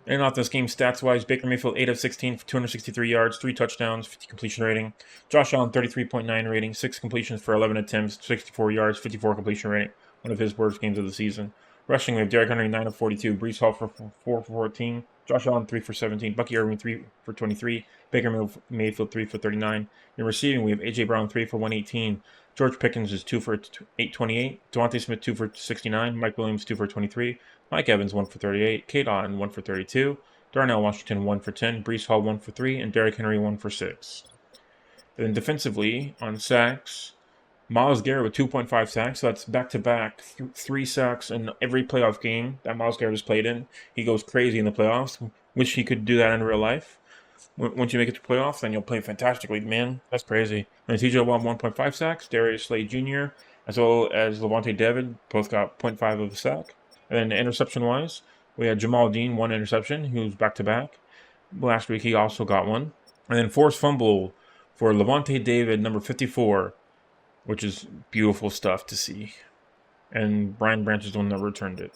And off this game, stats-wise, Baker Mayfield 8 of 16 for 263 yards, 3 touchdowns, 50 completion rating. Josh Allen 33.9 rating, 6 completions for 11 attempts, 64 yards, 54 completion rating. One of his worst games of the season. Rushing, we have Derrick Henry 9 of 42, Breece Hall for 4 for 14, Josh Allen 3 for 17, Bucky Irving 3 for 23, Baker Mayfield 3 for 39. In receiving, we have AJ Brown 3 for 118, George Pickens is 2 for 828, Devontae Smith 2 for 69, Mike Williams 2 for 23, Mike Evans 1 for 38, Kate Otten 1 for 32, Darnell Washington 1 for 10, Breece Hall 1 for 3, and Derrick Henry 1 for 6. And then defensively, on sacks, Myles Garrett with 2.5 sacks, so that's back-to-back 3 sacks in every playoff game that Myles Garrett has played in. He goes crazy in the playoffs. Wish he could do that in real life. Once you make it to playoffs, then you'll play fantastically, man. That's crazy. And TJ Watt 1.5 sacks, Darius Slay Jr., as well as Lavonte David, both got 0.5 of a sack. And then interception-wise, we had Jamal Dean, 1 interception, who's back-to-back. Last week, he also got 1. And then forced fumble for Lavonte David, number 54, which is beautiful stuff to see. And Brian Branch is the one that returned it.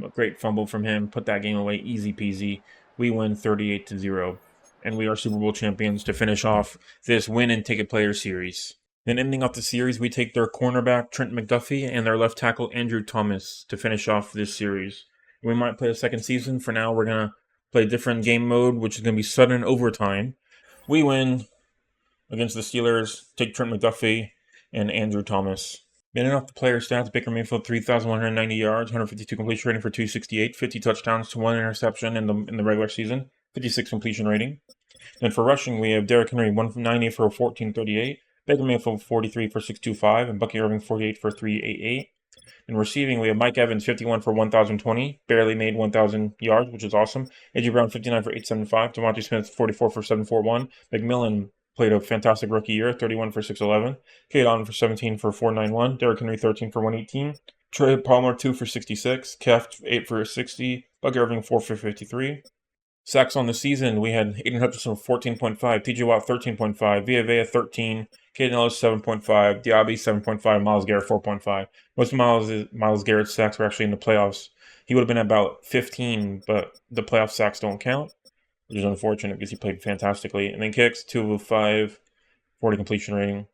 A great fumble from him. Put that game away easy peasy. We win 38-0. And we are Super Bowl champions to finish off this win and ticket player series. Then ending off the series, we take their cornerback, Trent McDuffie, and their left tackle, Andrew Thomas, to finish off this series. We might play a second season. For now, we're going to play a different game mode, which is going to be sudden overtime. We win against the Steelers. Take Trent McDuffie and Andrew Thomas. Ending off the player stats, Baker Mayfield 3,190 yards, 152 completion rating for 268, 50 touchdowns to 1 interception in the regular season, 56 completion rating. And for rushing, we have Derrick Henry 190 for 1438, Baker Mayfield 43 for 625, and Bucky Irving 48 for 388. In receiving, we have Mike Evans 51 for 1,020, barely made 1,000 yards, which is awesome. AJ Brown 59 for 875, Devontae Smith 44 for 741, McMillan played a fantastic rookie year, 31 for 611. Kate Otten for 17 for 491. Derrick Henry 13 for 118. Trey Palmer 2 for 66. Keft 8 for 60. Bucky Irving 4 for 53. Sacks on the season, we had Aiden Hutchinson 14.5, TJ Watt 13.5, Villa 13, Caden Ellis 7.5, Diaby 7.5, Myles Garrett 4.5. Most of Myles Garrett's sacks were actually in the playoffs. He would have been about 15, but the playoff sacks don't count, which is unfortunate because he played fantastically. And then kicks, 2 of 5, 40 completion rating.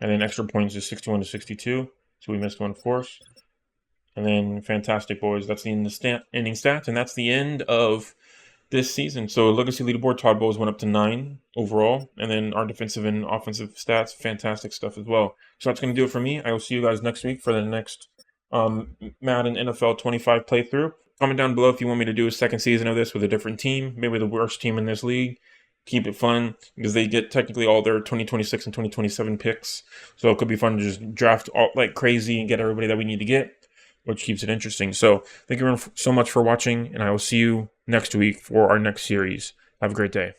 And then extra points is 61 to 62, so we missed one, of course. And then fantastic, boys. That's the ending stats, and that's the end of this season. So legacy leaderboard, Todd Bowles went up to 9 overall, and then our defensive and offensive stats, fantastic stuff as well. So that's going to do it for me. I will see you guys next week for the next Madden NFL 25 playthrough. Comment down below if you want me to do a second season of this with a different team, maybe the worst team in this league. Keep it fun because they get technically all their 2026 and 2027 picks. So it could be fun to just draft all like crazy and get everybody that we need to get, which keeps it interesting. So thank you so much for watching, and I will see you next week for our next series. Have a great day.